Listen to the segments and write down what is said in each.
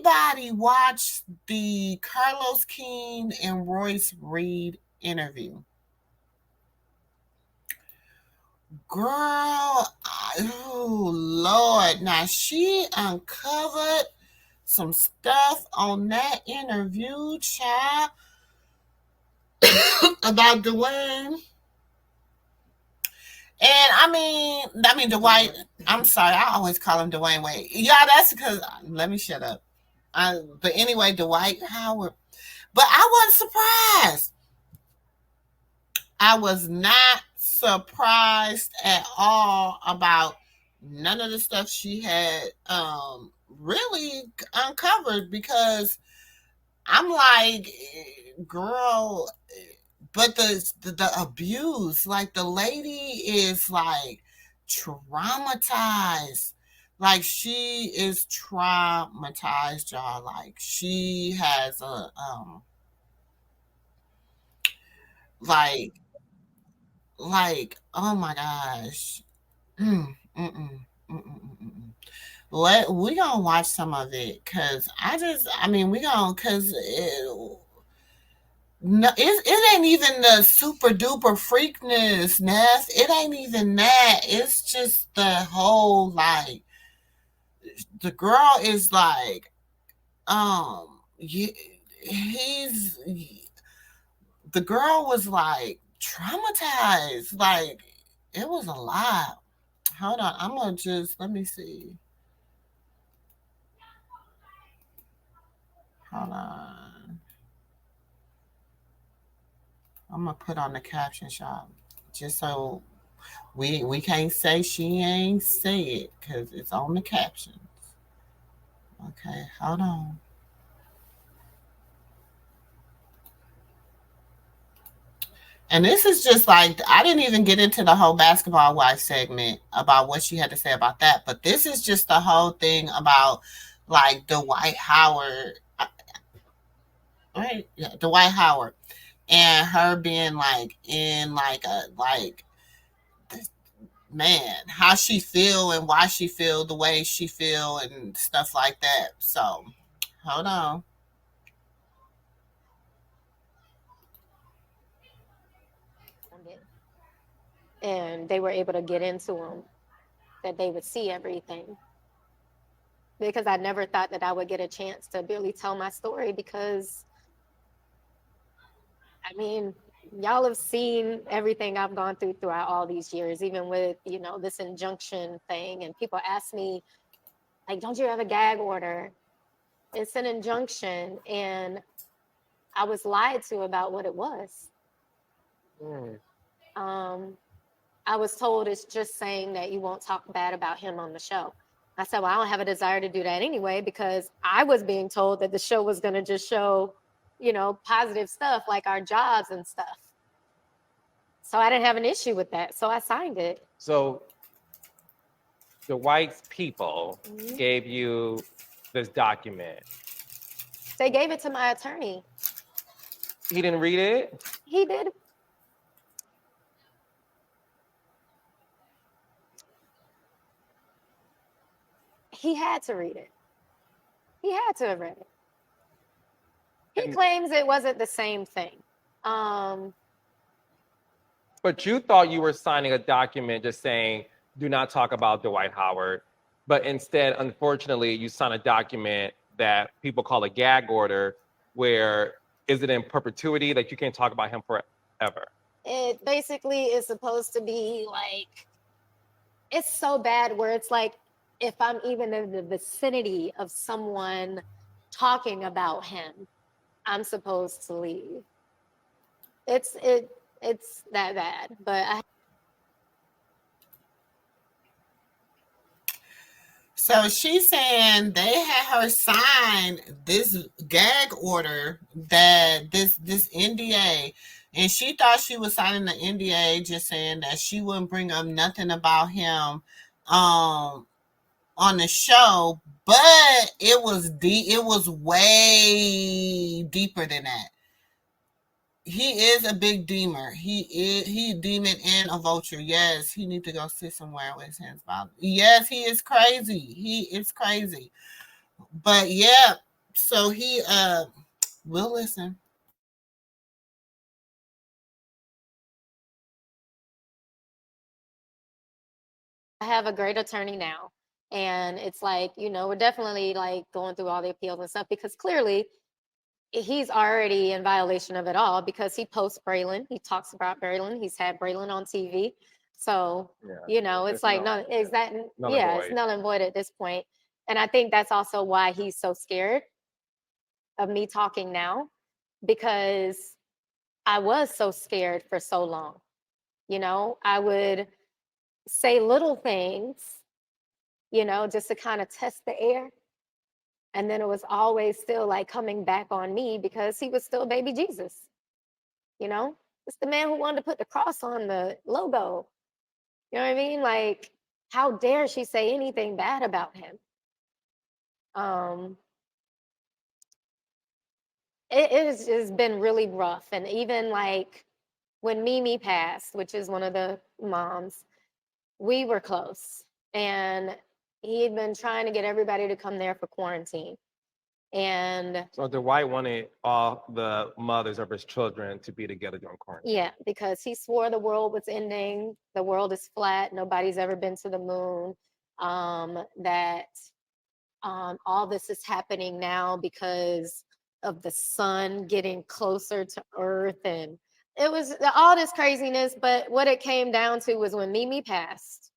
anybody watch the Carlos King and Royce Reed interview? Girl, oh Lord. Now she uncovered some stuff on that interview, child, about Dwayne. And I mean Dwight. I'm sorry, I always call him Dwayne Wade. Yeah, that's because let me shut up. But anyway, Dwight Howard. But I wasn't surprised. I was not surprised at all about none of the stuff she had really uncovered, because I'm like, girl, but the abuse, like the lady is like traumatized. Like she is traumatized, y'all. Like she has a like oh my gosh. Mm, mm, mm, mm, mm, mm, mm. We gonna watch some of it, cause we gonna, cause no, it ain't even the super duper freakness, Ness. It ain't even that. It's just the whole like the girl is like he's the girl was like traumatized. Like it was a lot. Hold on, I'm gonna just let me see. Hold on. I'm gonna put on the caption shop just so we can't say she ain't say it because it's on the captions. Okay, hold on. And this is just like, I didn't even get into the whole basketball wife segment about what she had to say about that, but this is just the whole thing about like Dwight Howard, right? Yeah, Dwight Howard, and her being like in like a like man, how she feel and why she feel the way she feel and stuff like that. So hold on. And they were able to get into them, that they would see everything. Because I never thought that I would get a chance to really tell my story, because I mean, y'all have seen everything I've gone through throughout all these years, even with, this injunction thing. And people ask me, like, don't you have a gag order? It's an injunction. And I was lied to about what it was. Um, I was told it's just saying that you won't talk bad about him on the show. I said, well, I don't have a desire to do that anyway, because I was being told that the show was going to just show, positive stuff like our jobs and stuff. So I didn't have an issue with that. So I signed it. So the white people gave you this document. They gave it to my attorney. He didn't read it? He did. He had to read it. He had to have read it. He claims it wasn't the same thing. But you thought you were signing a document just saying, do not talk about Dwight Howard. But instead, unfortunately, you sign a document that people call a gag order, where is it in perpetuity that you can't talk about him forever? It basically is supposed to be like, it's so bad where it's like, if I'm even in the vicinity of someone talking about him, I'm supposed to leave. It's that bad. But So she's saying they had her sign this gag order, that this NDA, and she thought she was signing the NDA just saying that she wouldn't bring up nothing about him um on the show, but it was deep. It was way deeper than that. He is a big deemer. He demon and a vulture. Yes, he need to go sit somewhere with his hands bound. Yes, he is crazy. He is crazy. But yeah. So he will listen. I have a great attorney now. And it's like, we're definitely like going through all the appeals and stuff because clearly he's already in violation of it all because he posts Braylon. He talks about Braylon. He's had Braylon on TV. So, Yeah, it's like, no, is that, null and yeah, it's void. null and void at this point. And I think that's also why he's so scared of me talking now because I was so scared for so long. I would say little things, just to kind of test the air. And then it was always still like coming back on me because he was still baby Jesus. You know, it's the man who wanted to put the cross on the logo. You know what I mean? Like, how dare she say anything bad about him? Um, it's been really rough. And even like when Mimi passed, which is one of the moms, we were close. And he had been trying to get everybody to come there for quarantine. And So Dwight wanted all the mothers of his children to be together during quarantine. yeah, because he swore the world was ending, the world is flat, nobody's ever been to the moon, that all this is happening now because of the sun getting closer to Earth. And it was all this craziness. But what it came down to was when Mimi passed,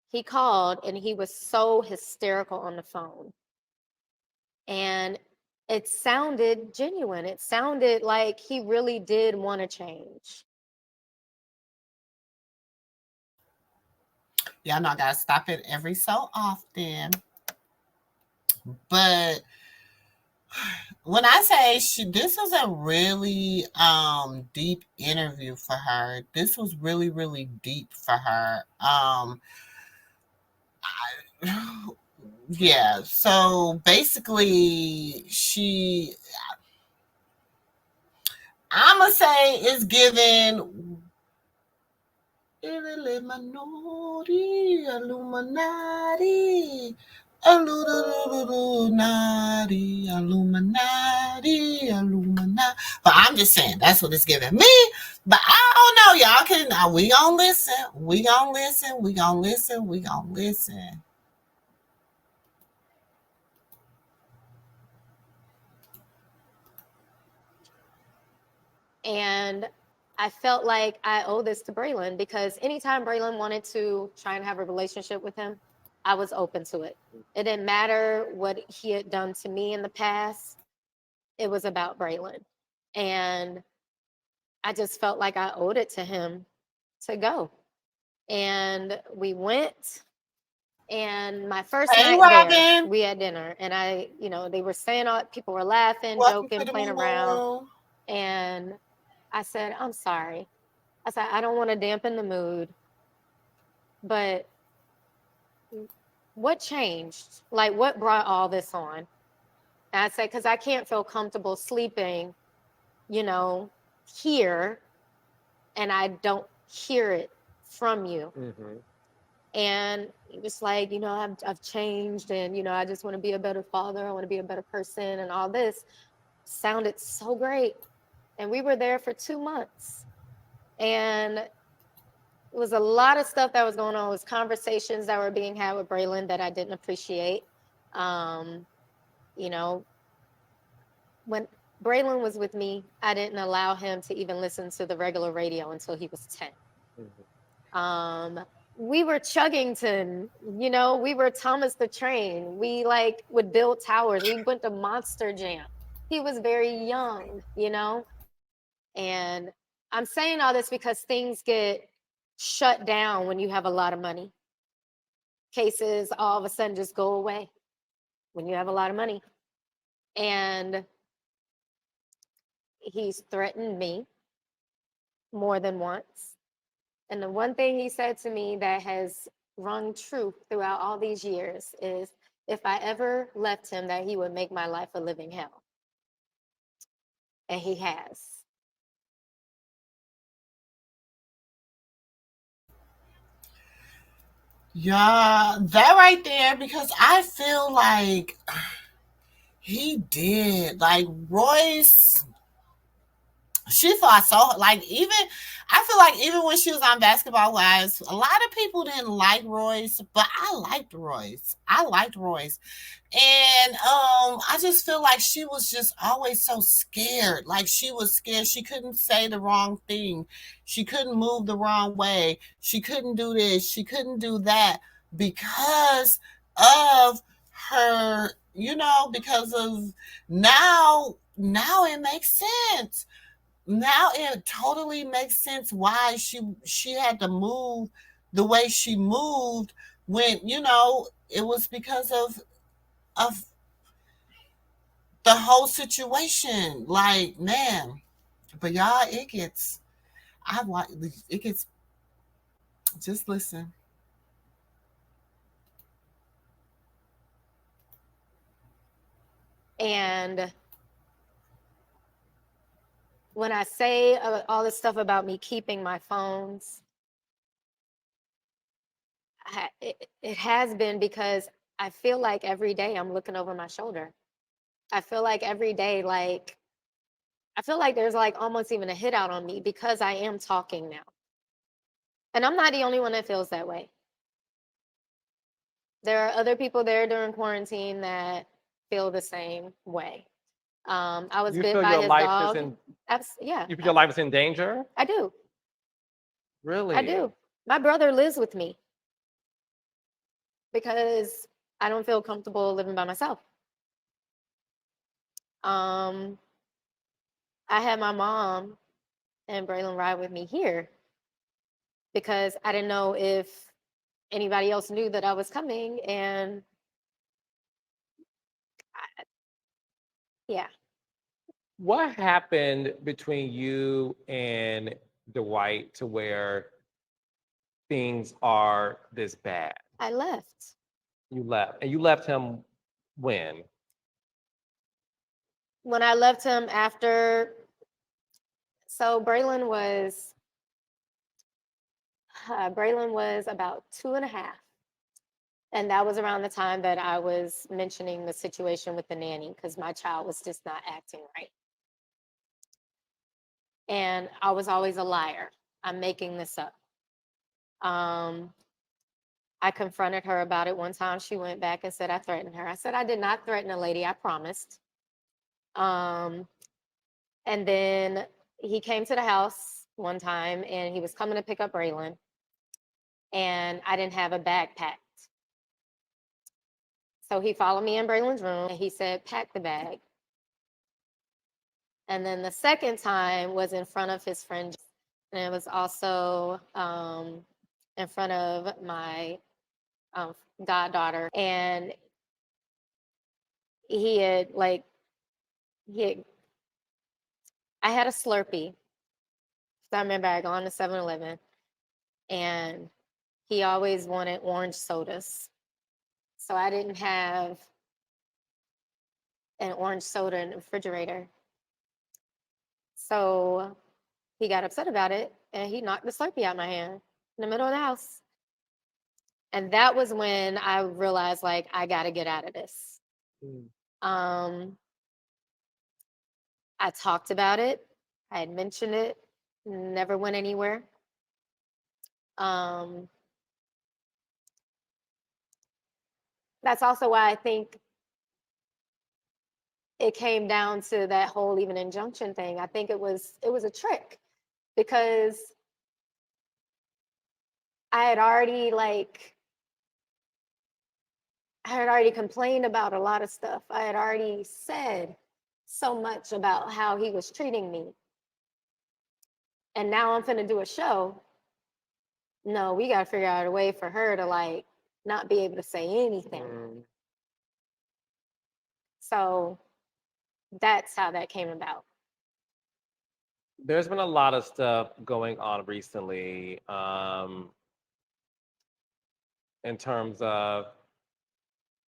he called and he was so hysterical on the phone. And it sounded genuine. It sounded like he really did want to change. Y'all know I gotta stop it every so often. But when I say this was a really deep interview for her. This was really really deep for her. Yeah. So basically, I'ma say is given Illuminati, Illuminati, Illuminati, Illuminati, Illuminati. But I'm just saying that's what it's giving me. But I don't know, y'all can. We gonna listen. We gonna listen. We gonna listen. We gonna listen. And I felt like I owe this to Braylon because anytime Braylon wanted to try and have a relationship with him, I was open to it. It didn't matter what he had done to me in the past. It was about Braylon. And I just felt like I owed it to him to go. And we went. And my first Hey, night there, Robin. we had dinner. And they were saying all, people were laughing, Welcome to joking, the playing Moo around. Room. And I said, I'm sorry. I said, I don't want to dampen the mood, but what changed? Like, what brought all this on? And I said, because I can't feel comfortable sleeping, you know, here, and I don't hear it from you. Mm-hmm. And he was like, I've changed, and I just want to be a better father. I want to be a better person, and all this sounded so great. And we were there for 2 months, and it was a lot of stuff that was going on. It was conversations that were being had with Braylon that I didn't appreciate. Um, you know, when Braylon was with me, I didn't allow him to even listen to the regular radio until he was 10. We were Chuggington, we were Thomas the Train. We like would build towers. We went to Monster Jam. He was very young. And I'm saying all this because things get shut down when you have a lot of money. Cases all of a sudden just go away when you have a lot of money. And he's threatened me more than once. And the one thing he said to me that has rung true throughout all these years is if I ever left him, that he would make my life a living hell. And he has. Yeah, that right there, because I feel like He did. Like Royce, she fought so like even I feel like even when she was on Basketball Wives, a lot of people didn't like Royce, but I liked Royce. I liked Royce. And I just feel like she was just always so scared. Like she was scared. She couldn't say the wrong thing. She couldn't move the wrong way. She couldn't do this. She couldn't do that because of her, because of now it makes sense. Now it totally makes sense why she had to move the way she moved when, it was because of the whole situation. Like, man, but y'all, I want, it gets, just listen. And when I say all this stuff about me keeping my phones, it has been because I feel like every day I'm looking over my shoulder. I feel like every day, like, I feel like there's like almost even a hit out on me because I am talking now. And I'm not the only one that feels that way. There are other people there during quarantine that feel the same way. I was You bit feel by your his life is dog. in Yeah, you feel your life is in danger? I do. Really? I do. My brother lives with me because I don't feel comfortable living by myself. Um, I had my mom and Braylon ride with me here because I didn't know if anybody else knew that I was coming, and yeah. What happened between you and Dwight to where things are this bad? I left. You left. And you left him when? When I left him after, so Braylon was about 2.5. And that was around the time that I was mentioning the situation with the nanny because my child was just not acting right. And I was always a liar. I'm making this up. Um, I confronted her about it one time. She went back and said I threatened her. I said I did not threaten a lady. I promised. Um, and then he came to the house one time and he was coming to pick up Braylon. And I didn't have a bag packed. So he followed me in Braylon's room and he said, pack the bag. And then the second time was in front of his friend. And it was also in front of my goddaughter. And he had like, he had, I had a Slurpee. So I remember I gone to 7-Eleven and he always wanted orange sodas. So I didn't have an orange soda in the refrigerator. So he got upset about it and he knocked the Slurpee out of my hand in the middle of the house. And that was when I realized, like, I got to get out of this. Um, I talked about it. I had mentioned it. Never went anywhere. That's also why I think it came down to that whole even injunction thing. I think it was a trick because I had already complained about a lot of stuff. I had already said so much about how he was treating me. And now I'm finna do a show. No, we gotta figure out a way for her to like not be able to say anything. So that's how that came about. There's been a lot of stuff going on recently in terms of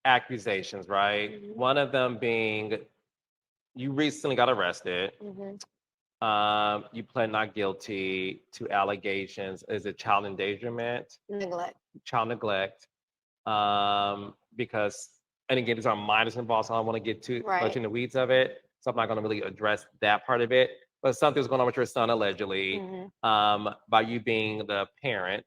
accusations, right? Mhm. One of them being you recently got arrested. You pled not guilty to allegations. Is it child endangerment? Neglect. Child neglect. Because And again, there's our minors involved, so I don't want to get too much Right. in the weeds of it. So I'm not going to really address that part of it. But something's going on with your son allegedly, by you being the parent.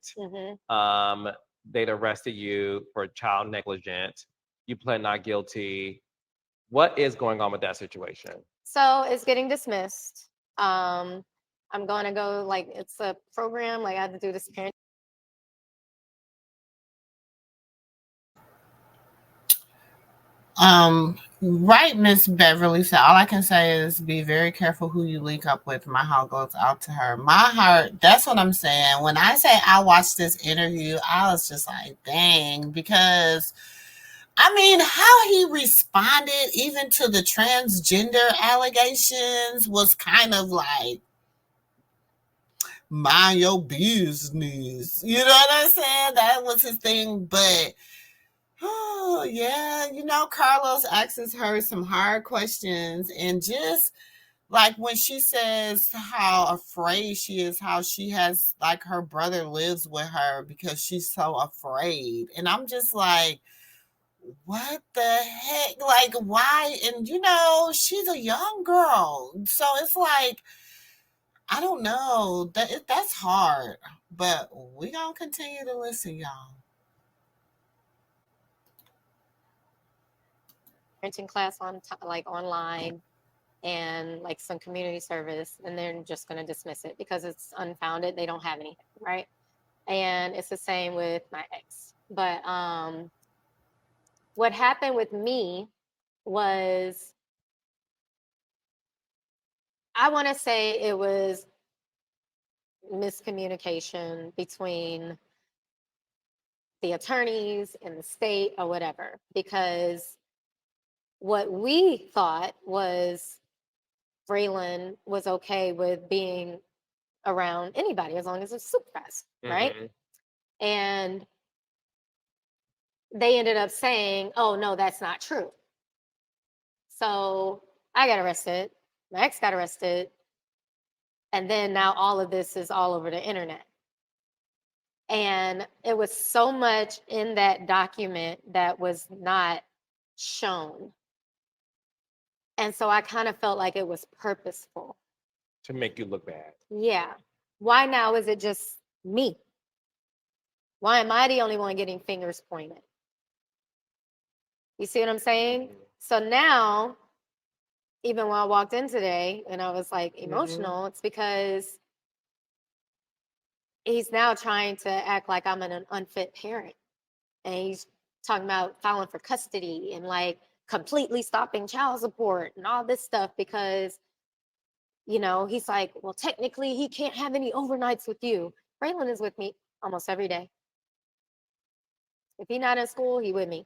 Um, they'd arrested you for child negligence. You pled not guilty. What is going on with that situation? So it's getting dismissed. I'm going to go, like, it's a program, like I have to do this parent. Right, Miss Beverly said, all I can say is be very careful who you link up with. My heart goes out to her. My heart, that's what I'm saying. When I say I watched this interview, I was just like, dang, because I mean, how he responded even to the transgender allegations was kind of like, mind your business. You know what I'm saying? That was his thing. But oh, yeah, Carlos asks her some hard questions, and just like when she says how afraid she is, how she has, like, her brother lives with her because she's so afraid. And I'm just like, what the heck? Like, why? And she's a young girl. So it's like, I don't know. That's hard. But we gonna continue to listen, y'all. Parenting class like online and like some community service, and they're just going to dismiss it because it's unfounded. They don't have anything, right? And it's the same with my ex. But what happened with me was, I want to say it was miscommunication between the attorneys and the state or whatever, because what we thought was Braylon was okay with being around anybody as long as it's supervised, right? And they ended up saying, oh, no, that's not true. So I got arrested. My ex got arrested. And then now all of this is all over the internet. And it was so much in that document that was not shown. And so I kind of felt like it was purposeful. To make you look bad. Yeah. Why now is it just me? Why am I the only one getting fingers pointed? You see what I'm saying? So now, even when I walked in today and I was like emotional, it's because he's now trying to act like I'm an unfit parent. And he's talking about filing for custody and like completely stopping child support and all this stuff because, he's like, well, technically he can't have any overnights with you. Braylon is with me almost every day. If he's not in school, he with me.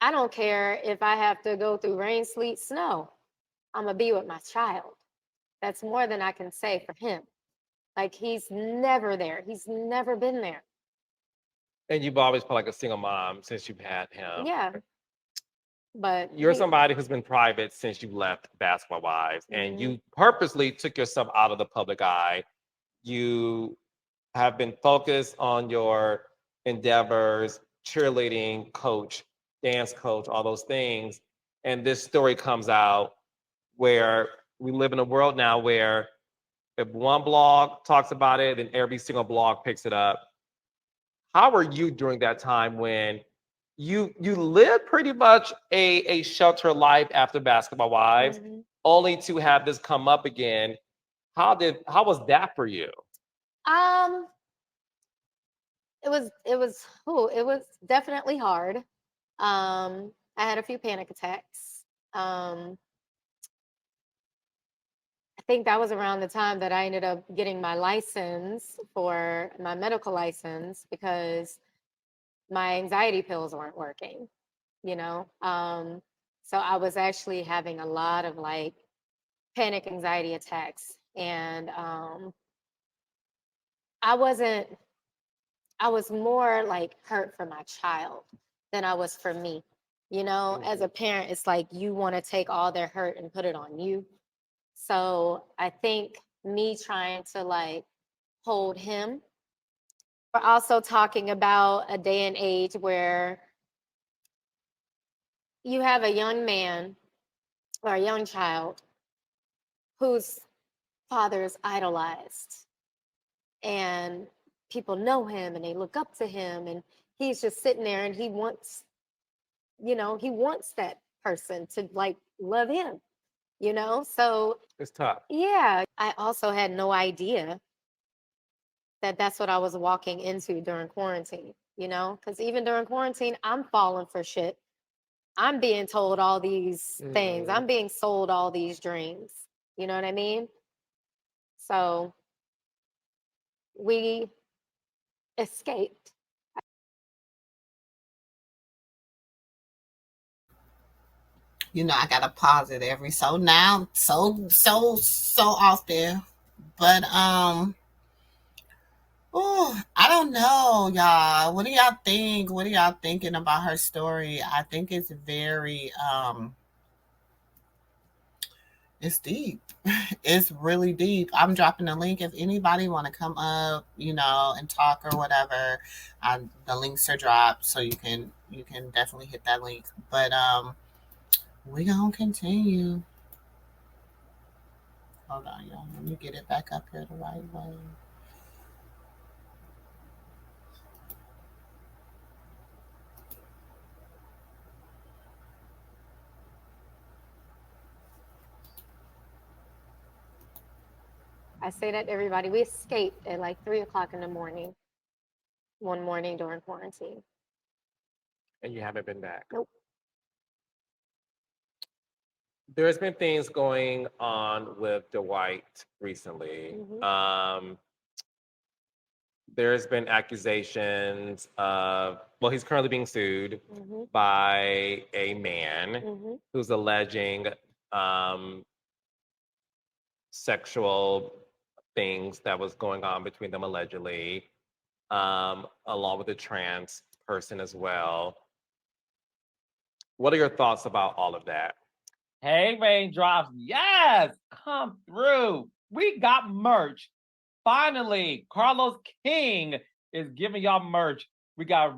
I don't care if I have to go through rain, sleet, snow. I'm going to be with my child. That's more than I can say for him. Like, he's never there. He's never been there. And you've always felt like a single mom since you've had him. Yeah. But you're somebody who's been private since you left Basketball Wives, and you purposely took yourself out of the public eye. You have been focused on your endeavors, cheerleading coach, dance coach, all those things. And this story comes out where we live in a world now where if one blog talks about it, then every single blog picks it up. How were you during that time when you lived pretty much a sheltered life after Basketball Wives, only to have this come up again? How was that for you? It was definitely hard. I had a few panic attacks. I think that was around the time that I ended up getting my license for my medical license because my anxiety pills weren't working, you know? So I was actually having a lot of like panic anxiety attacks. And I was more like hurt for my child than I was for me. As a parent, it's like you want to take all their hurt and put it on you. So I think me trying to like hold him. We're also talking about a day and age where you have a young man or a young child whose father is idolized, and people know him and they look up to him, and he's just sitting there and he wants, he wants that person to like love him, So It's tough. yeah, I also had no idea that that's what I was walking into during quarantine, because even during quarantine, I'm falling for shit. I'm being told all these things. I'm being sold all these dreams. You know what I mean? So we escaped. I gotta pause it every so now, so often. But oh, I don't know, y'all. What do y'all think? What are y'all thinking about her story? I think it's very it's deep. It's really deep. I'm dropping a link if anybody want to come up, and talk or whatever. The links are dropped, so you can definitely hit that link. But we gonna continue. Hold on, y'all. Let me get it back up here the right way. I say that to everybody. We escaped at like 3 o'clock in the morning, one morning during quarantine. And you haven't been back. Nope. There's been things going on with Dwight recently. There's been accusations of, well, he's currently being sued by a man who's alleging sexual things that was going on between them allegedly, along with a trans person as well. What are your thoughts about all of that? Hey, Raindrops. Yes, come through. We got merch. Finally, Carlos King is giving y'all merch. We got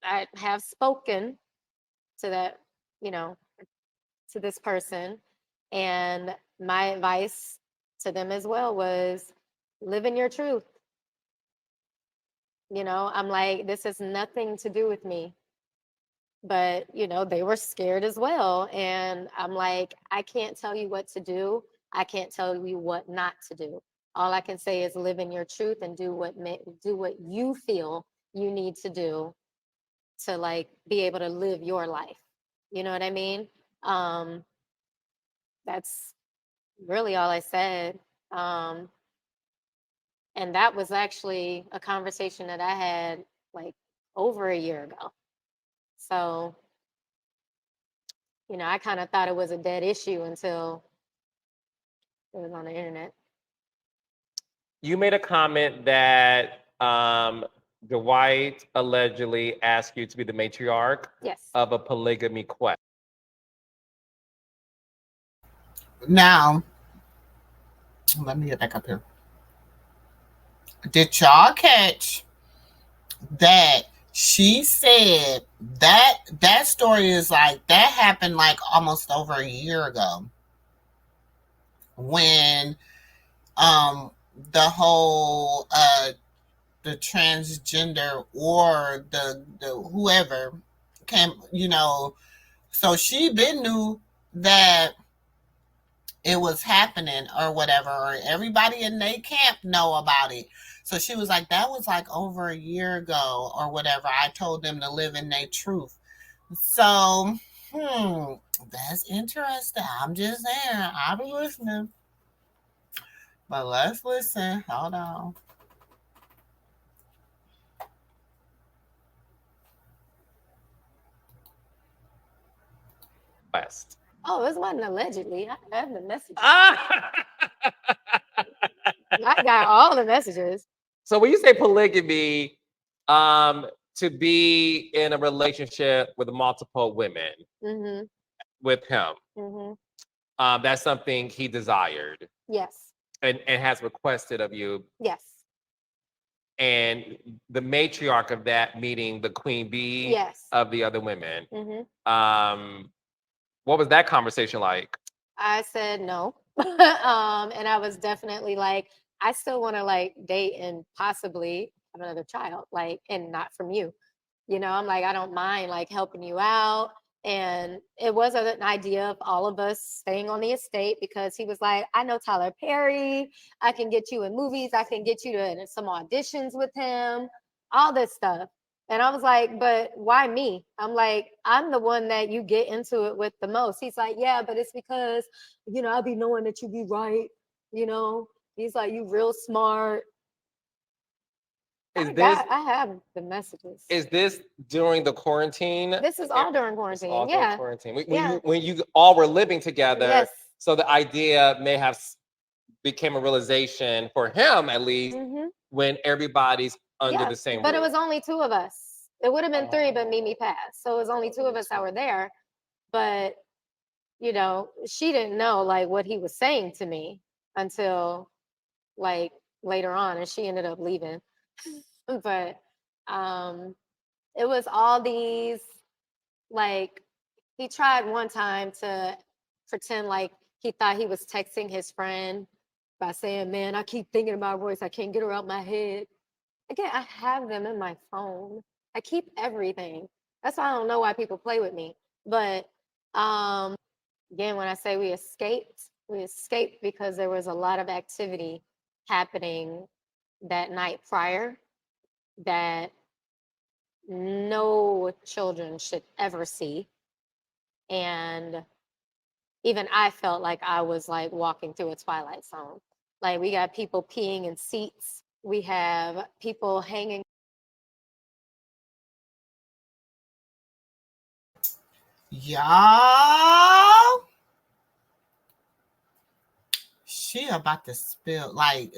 I have spoken to that, to this person, and my advice to them as well was live in your truth. I'm like, this has nothing to do with me. But, they were scared as well. And I'm like, I can't tell you what to do. I can't tell you what not to do. All I can say is live in your truth and do what you feel you need to do to like be able to live your life. You know what I mean? That's really all I said. And that was actually a conversation that I had like over a year ago. So, I kind of thought it was a dead issue until it was on the internet. You made a comment that Dwight allegedly asked you to be the matriarch of a polygamy quest. Now, let me get back up here. Did y'all catch that she said that story is like that happened like almost over a year ago when the whole the transgender or the whoever came, so she been knew that it was happening or whatever, or everybody in their camp know about it. So she was like, that was like over a year ago or whatever. I told them to live in their truth. So, that's interesting. I'm just saying, I'll be listening. But let's listen. Hold on. Quest. Oh, it wasn't allegedly. I have the messages. I got all the messages. So when you say polygamy, to be in a relationship with multiple women with him, that's something he desired. Yes. and has requested of you. Yes. And the matriarch of that meeting, the queen bee Yes. of the other women. Mm-hmm. What was that conversation like? I said no. And I was definitely like, I still want to like date and possibly have another child, like, and not from you. You know, I'm like, I don't mind like helping you out. And it was an idea of all of us staying on the estate because he was like, I know Tyler Perry. I can get you in movies. I can get you to some auditions with him, all this stuff. And I was like, but why me? I'm like, I'm the one that you get into it with the most. He's like, yeah, but it's because, you know, I'll be knowing that you be right. You know, he's like, you real smart. Is this I have the messages. is this during the quarantine? This is all during It's quarantine. all during Yeah. quarantine. When Yeah. you all were living together, Yes. so the idea may have became a realization for him at least Mm-hmm. when everybody's under Yeah. the same But it roof. was only two of us. It would have been three, but Mimi passed. So it was only two of us that were there. But, you know, she didn't know like what he was saying to me until like later on, and she ended up leaving. But it was all these like he tried one time to pretend like he thought he was texting his friend by saying, man, I keep thinking about Royce. I can't get her out my head. Again, I have them in my phone. I keep everything. That's why I don't know why people play with me. But again, when I say we escaped because there was a lot of activity happening that night prior that no children should ever see. And even I felt like I was like walking through a twilight zone. Like we got people peeing in seats. We have people hanging. Y'all, she about to spill like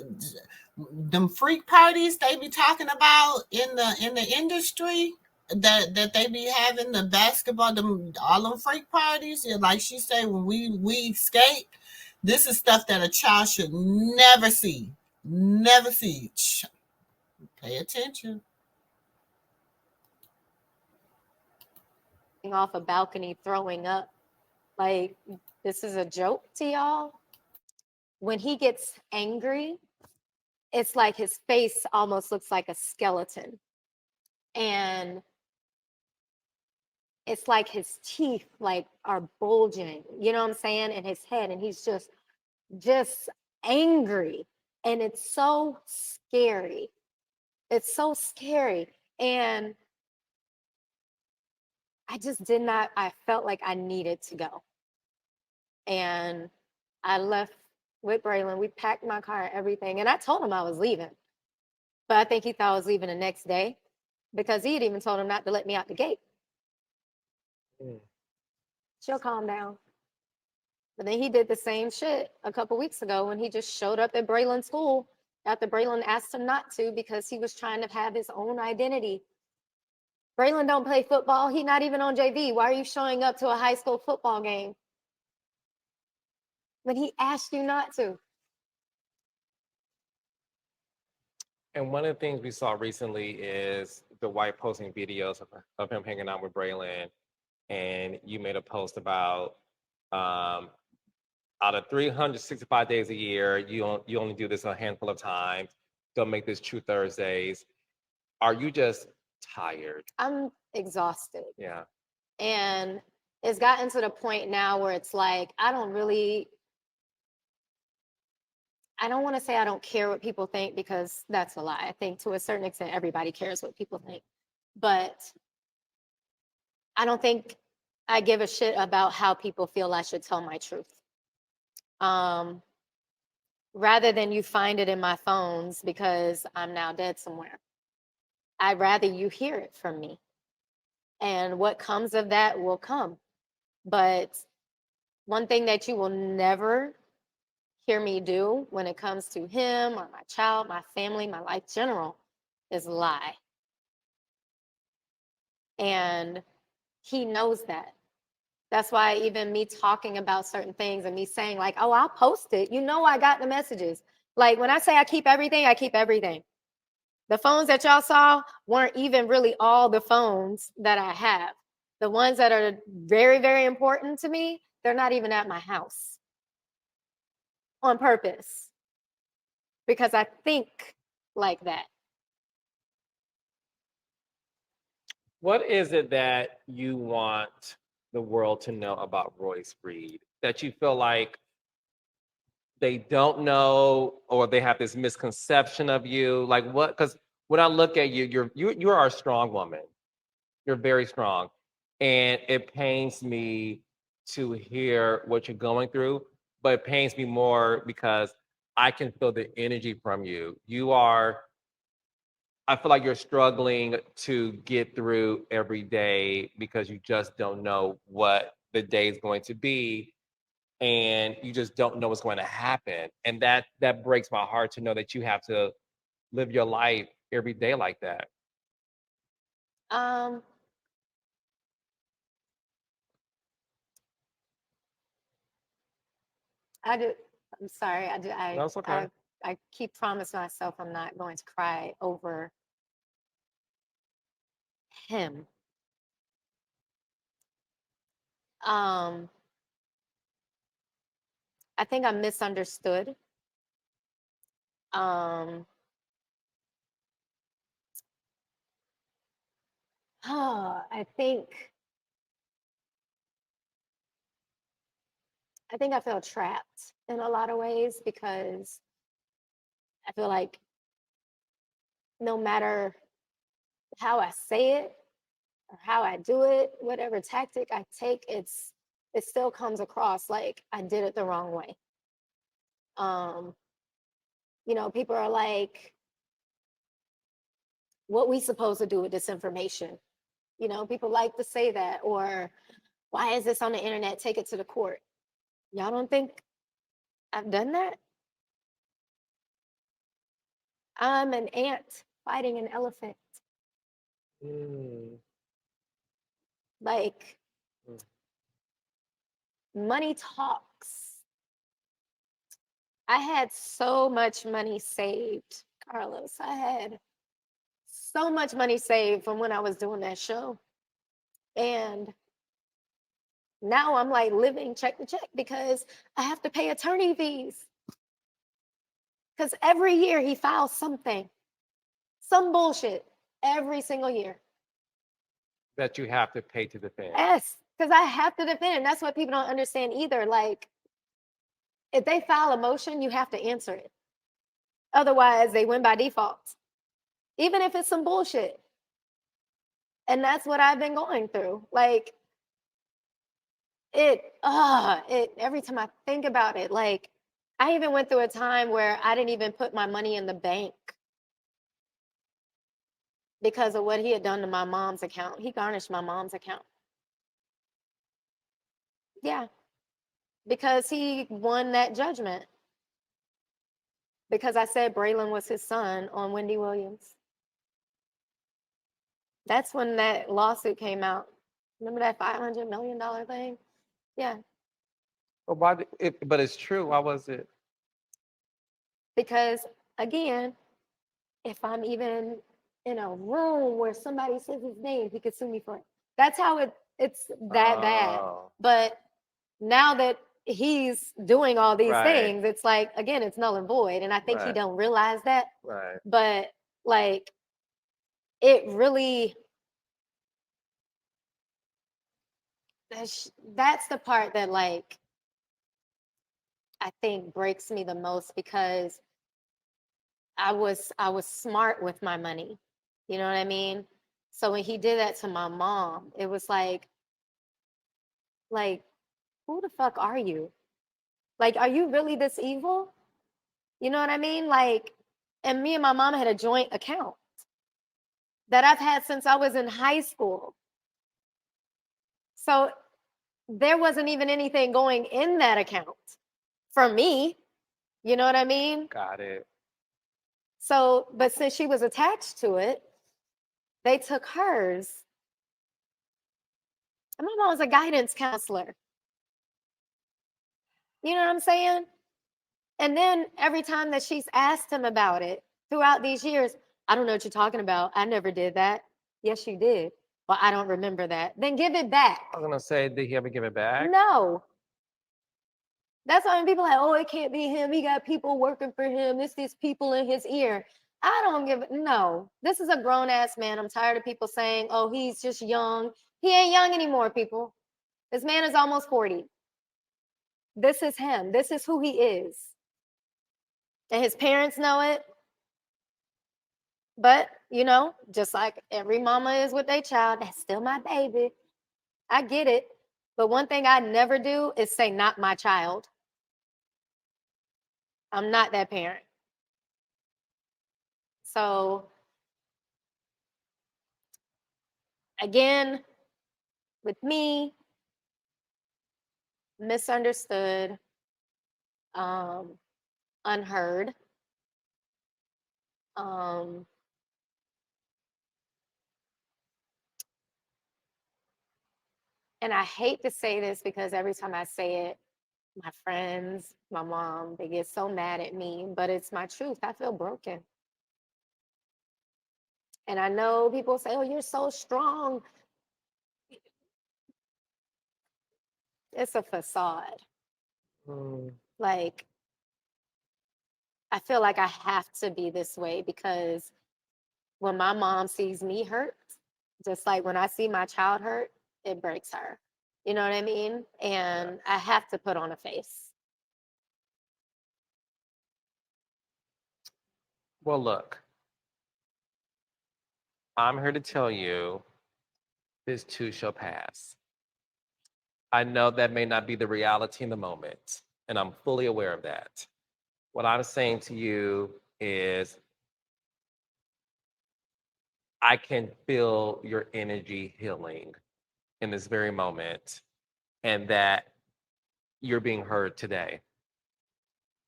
them freak parties they be talking about in the industry that they be having the basketball them all them freak parties. Yeah, like she said, when we skate, this is stuff that a child should never see, never see. Pay attention. Off a balcony throwing up. Like, this is a joke to y'all. When he gets angry, it's like his face almost looks like a skeleton. And it's like his teeth like are bulging, you know what I'm saying, in his head. And he's just angry. And it's so scary. It's so scary. And I just did not, I felt like I needed to go. And I left with Braylon. We packed my car and everything. And I told him I was leaving. But I think he thought I was leaving the next day because he had even told him not to let me out the gate. She'll calm down. But then he did the same shit a couple weeks ago when he just showed up at Braylon school after Braylon asked him not to because he was trying to have his own identity. Braylon don't play football. He's not even on JV. Why are you showing up to a high school football game when he asked you not to? And one of the things we saw recently is Dwight posting videos of him hanging out with Braylon. And you made a post about out of 365 days a year, you only do this a handful of times. Don't make this True Thursdays. Are you just tired? I'm exhausted. Yeah. And it's gotten to the point now where it's like, I don't want to say I don't care what people think because that's a lie. I think to a certain extent, everybody cares what people think. But I don't think I give a shit about how people feel I should tell my truth. Rather than you find it in my phones because I'm now dead somewhere. I'd rather you hear it from me. And what comes of that will come. But one thing that you will never hear me do when it comes to him or my child, my family, my life general is lie. And he knows that. That's why even me talking about certain things and me saying like, oh, I'll post it. You know, I got the messages. Like when I say I keep everything, I keep everything. The phones that y'all saw weren't even really all the phones that I have. The ones that are very, very important to me, they're not even at my house on purpose because I think like that. What is it that you want the world to know about Royce Reed that you feel like they don't know or they have this misconception of you? Like what? Because when I look at you, you are a strong woman. You're very strong, and it pains me to hear what you're going through. But it pains me more because I can feel the energy from you. You are. I feel like you're struggling to get through every day because you just don't know what the day is going to be and you just don't know what's going to happen. And that breaks my heart to know that you have to live your life every day like that. Um, I do. I'm sorry. I do. That's okay. I keep promising myself I'm not going to cry over him. Um, I think I'm misunderstood. Um, I think I feel trapped in a lot of ways because I feel like no matter how I say it or how I do it, whatever tactic I take, it still comes across like I did it the wrong way. Um, people are like, what we supposed to do with this information? People like to say that, or why is this on the internet? Take it to the court. Y'all don't think I've done that? I'm an ant fighting an elephant. Mm. Like, Mm. money talks. I had so much money saved, Carlos. I had so much money saved from when I was doing that show. And now I'm like living check to check because I have to pay attorney fees. Because every year he files something, some bullshit, every single year. That you have to pay to defend. Yes, because I have to defend. That's what people don't understand either. Like, if they file a motion, you have to answer it. Otherwise, they win by default, even if it's some bullshit. And that's what I've been going through. Like, every time I think about it, like, I even went through a time where I didn't even put my money in the bank because of what he had done to my mom's account. He garnished my mom's account. Yeah, because he won that judgment. Because I said Braylon was his son on Wendy Williams. That's when that lawsuit came out. Remember that $500 million thing? Yeah, But but it's true. Why was it? because again, if I'm even in a room where somebody says his name, he could sue me for it. That's how it's that bad. Oh, But now that he's doing all these right, things, it's like, again, it's null and void. And I think he right, don't realize that. right. But like, it really, that's the part that like I think breaks me the most because I was smart with my money. You know what I mean? So when he did that to my mom, it was like who the fuck are you? Like, are you really this evil? You know what I mean? Like, and me and my mom had a joint account that I've had since I was in high school. So there wasn't even anything going in that account for me. You know what I mean? Got it. So, but since she was attached to it, they took hers. And my mom was a guidance counselor. You know what I'm saying? And then every time that she's asked him about it throughout these years, I don't know what you're talking about. I never did that. Yes, you did. Well, I don't remember that. Then give it back. I was gonna say, did he ever give it back? No. That's why when people are like, oh, it can't be him. He got people working for him. It's these people in his ear. I don't give it. No. This is a grown ass man. I'm tired of people saying, oh, he's just young. He ain't young anymore, people. This man is almost 40. This is him. This is who he is. And his parents know it. But, you know, just like every mama is with their child, that's still my baby. I get it. But one thing I never do is say, not my child. I'm not that parent. So, again, with me, misunderstood, unheard. And I hate to say this because every time I say it, my friends, my mom, they get so mad at me, but it's my truth. I feel broken. And I know people say, oh, you're so strong. It's a facade. Like, I feel like I have to be this way because when my mom sees me hurt, just like when I see my child hurt, it breaks her. You know what I mean? And I have to put on a face. Well, look, I'm here to tell you this too shall pass. I know that may not be the reality in the moment, and I'm fully aware of that. What I'm saying to you is I can feel your energy healing in this very moment, and that you're being heard today.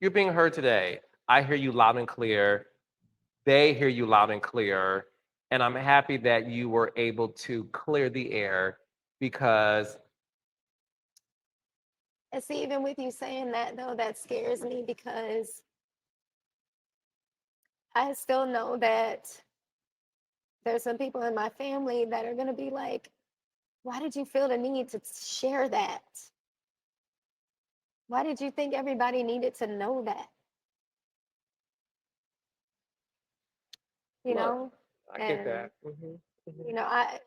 You're being heard today. I hear you loud and clear. They hear you loud and clear. And I'm happy that you were able to clear the air because And see, even with you saying that, though, that scares me because I still know that there's some people in my family that are going to be like, why did you feel the need to share that? Why did you think everybody needed to know that? You Look, know? I get that. You know, I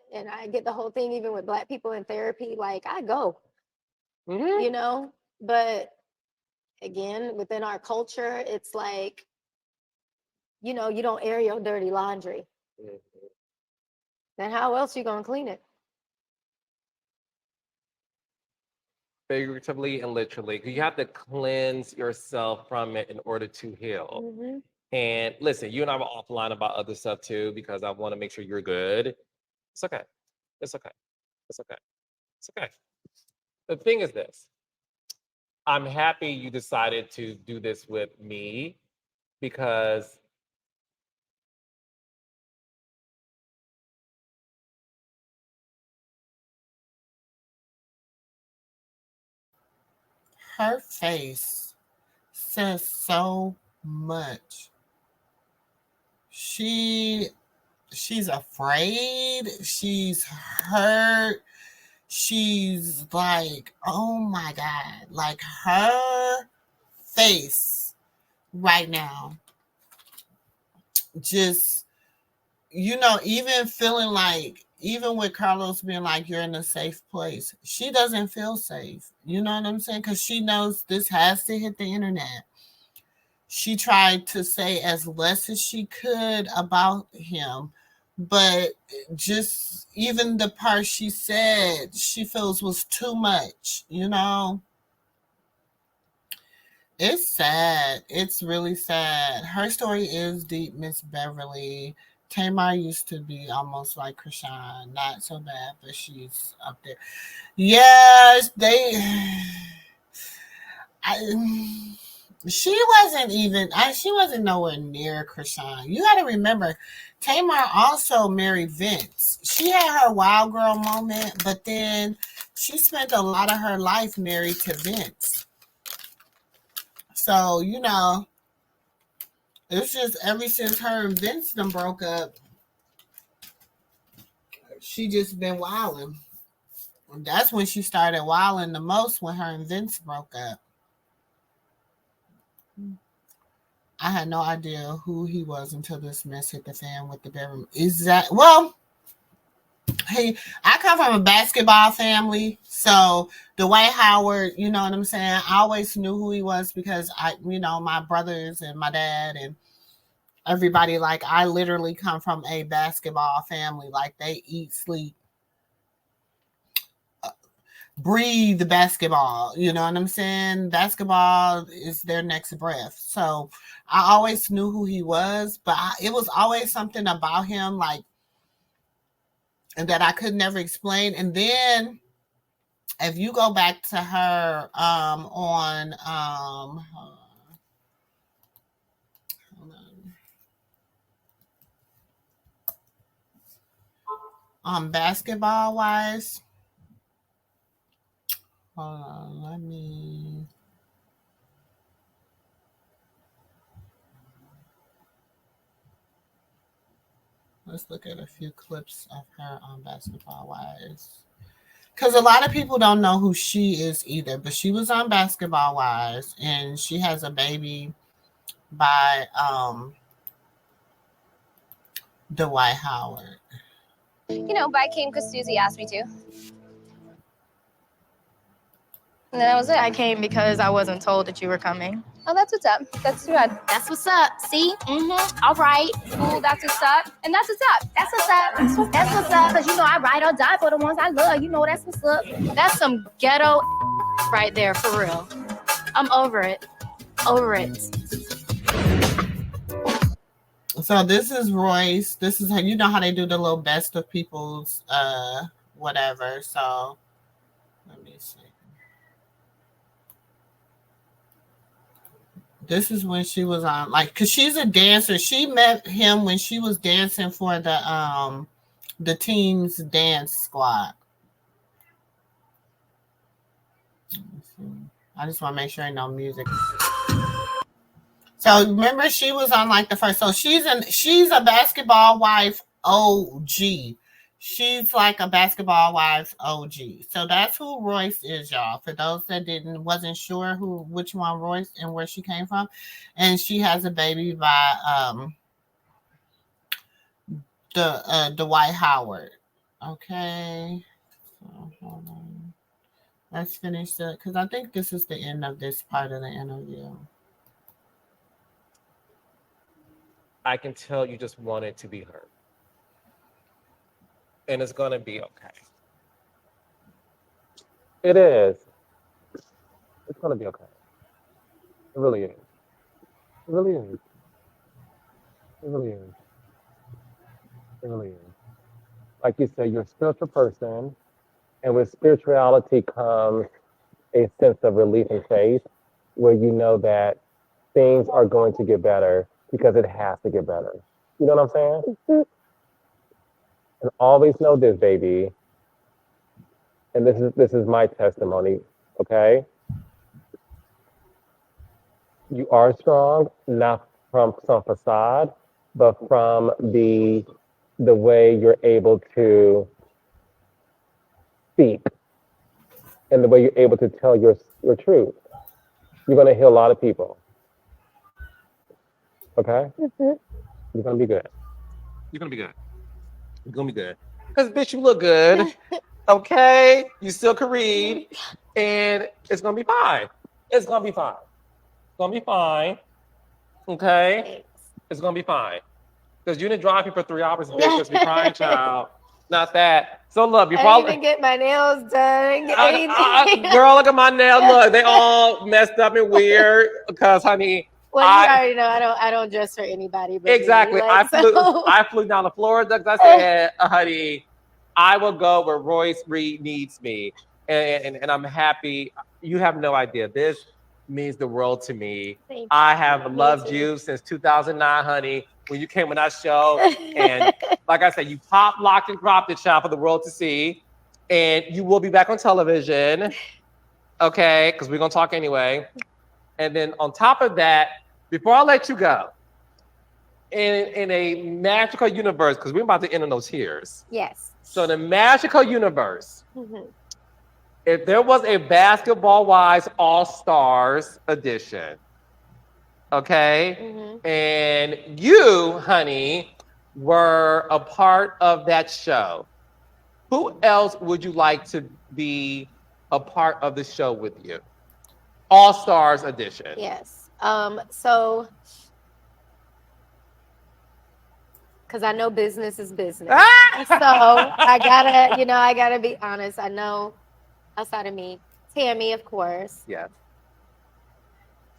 get the whole thing even with Black people in therapy, like I go, you know, but again, within our culture, it's like, you know, you don't air your dirty laundry. Then how else you gonna clean it? Figuratively and literally, 'cause you have to cleanse yourself from it in order to heal. And listen, you and I were offline about other stuff too, because I want to make sure you're good. It's okay. It's okay. It's okay. It's okay. The thing is this. I'm happy you decided to do this with me because Her face says so much. She's afraid, she's hurt, she's like, oh my God, like her face right now, just, you know, even feeling like, even with Carlos being like, you're in a safe place, she doesn't feel safe. You know what I'm saying? Because she knows this has to hit the internet. She tried to say as less as she could about him, but just even the part she said she feels was too much, you know? It's sad. It's really sad. Her story is deep, Miss Beverly. Tamar used to be almost like Krishan. Not so bad, but she's up there. Yes, I, she wasn't even. She wasn't nowhere near Krishan. You got to remember, Tamar also married Vince. She had her wild girl moment, but then she spent a lot of her life married to Vince. So, it's just ever since her and Vince done broke up, she just been wilding. That's when she started wilding the most, when her and Vince broke up. I had no idea who he was until this mess hit the fan with the bedroom. Hey, I come from a basketball family, so Dwight Howard, you know what I'm saying? I always knew who he was because my brothers and my dad and everybody, like, I literally come from a basketball family. Like, they eat, sleep, breathe basketball. You know what I'm saying? Basketball is their next breath. So I always knew who he was, but it was always something about him, like, that I could never explain. And then if you go back to her on basketball wise, hold on, let's look at a few clips of her on basketball wise. Because a lot of people don't know who she is either, but she was on Basketball Wives, and she has a baby by Dwight Howard. But I came because Susie asked me to. And then that was it. I came because I wasn't told that you were coming. Oh, that's what's up. That's too bad. That's what's up. See? All right. Cool, that's what's up. And that's what's up. That's what's up. That's what's up. Because I ride or die for the ones I love. That's what's up. That's some ghetto right there, for real. I'm over it. Over it. So this is Royce. This is how how they do the little best of people's whatever. So let me see. This is when she was on, like, because she's a dancer. She met him when she was dancing for the team's dance squad. I just want to make sure ain't no music. So remember, she was on like the first. So she's a Basketball Wife OG. She's like a Basketball Wives OG. So that's who Royce is, y'all. For those that wasn't sure which one Royce and where she came from. And she has a baby by Dwight Howard. Okay. So hold on. Let's finish that, because I think this is the end of this part of the interview. I can tell you just want it to be heard. And it's going to be okay. It is. It's going to be okay. It really is. It really is. It really is. It really is. Like you said, you're a spiritual person, and with spirituality comes a sense of relief and faith, where you know that things are going to get better because it has to get better. You know what I'm saying? And always know this, baby. And this is my testimony, okay? You are strong, not from some facade, but from the way you're able to speak and the way you're able to tell your truth. You're gonna heal a lot of people. Okay? You're gonna be good. You're gonna be good. You're gonna be good. Because, bitch, you look good. Okay? You still can read. And it's gonna be fine. It's gonna be fine. It's gonna be fine. Okay? It's gonna be fine. Because you didn't drive here for 3 hours and bitch, just be crying, child. Not that. So look, before I didn't even get my nails done. Girl, look at my nails. Look, they all messed up and weird. Because, honey, well, you already know I don't dress for anybody. But exactly. Me, like, I flew down to Florida because I said, honey, I will go where Royce Reed needs me. And I'm happy. You have no idea. This means the world to me. I have loved you since 2009, honey, when you came on our show. And like I said, you pop, locked, and dropped it, child, for the world to see. And you will be back on television. Okay? Because we're going to talk anyway. And then on top of that, before I let you go, in a magical universe, because we're about to end on those tears. Yes. So in a magical universe, Mhm. if there was a Basketball Wives All Stars edition, okay, Mhm. and you, honey, were a part of that show, who else would you like to be a part of the show with you? All Stars edition. Yes. So, because I know business is business. Ah! So I gotta be honest. I know outside of me, Tammy, of course. Yes.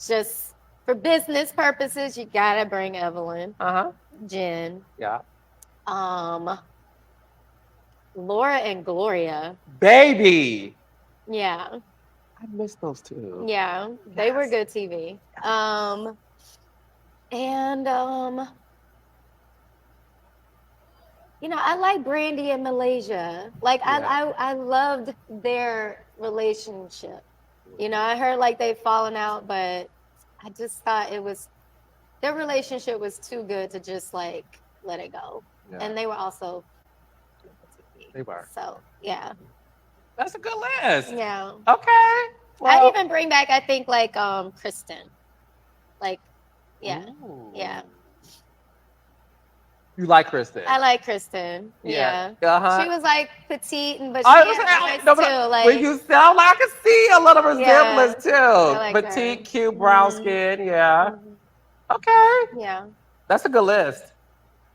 Just for business purposes, you gotta bring Evelyn, Uh-huh. Jen, Yeah. Laura and Gloria. Baby. Yeah. I miss those two. Yeah. They were Yes. good TV. And I like Brandy and Malaysia. Like Yeah. I loved their relationship. I heard like they've fallen out, but I just thought their relationship was too good to just like let it go. Yeah. And they were also They were. So yeah. That's a good list. Yeah. Okay. I even bring back, I think, like Kristen. Like, yeah. Ooh. Yeah. You like Kristen? I like Kristen. Yeah. Uh-huh. She was like petite, but she I was had saying, voice too. Like, when you sound like I can see a little resemblance Yeah, too. like Petite, her. cute, brown Mhm. skin. Yeah. Mhm. Okay. Yeah. That's a good list.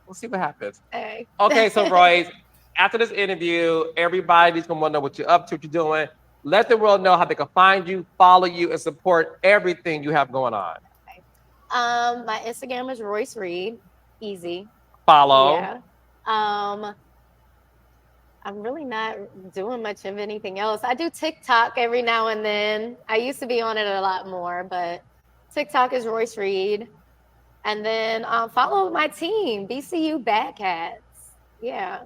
We'll see what happens. Hey. Okay, so Royce, after this interview, everybody's gonna want to know what you're up to, what you're doing. Let the world know how they can find you, follow you, and support everything you have going on. My Instagram is Royce Reed. Easy. Follow. Yeah. I'm really not doing much of anything else. I do TikTok every now and then. I used to be on it a lot more, but TikTok is Royce Reed. And then follow my team, BCU Bad Cats. Yeah.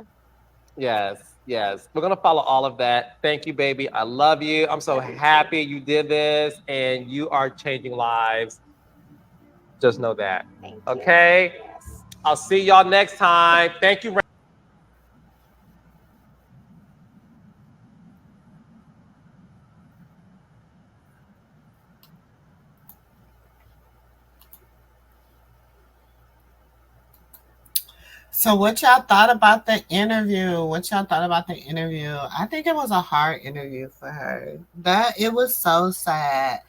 Yes, yes. We're gonna follow all of that. Thank you, baby. I love you. I'm so Love you too. happy you did this and you are changing lives. Just know that. Thank you. Okay. Yes. I'll see y'all next time. Thank you. So what y'all thought about the interview? What y'all thought about the interview? I think it was a hard interview for her. That it was so sad.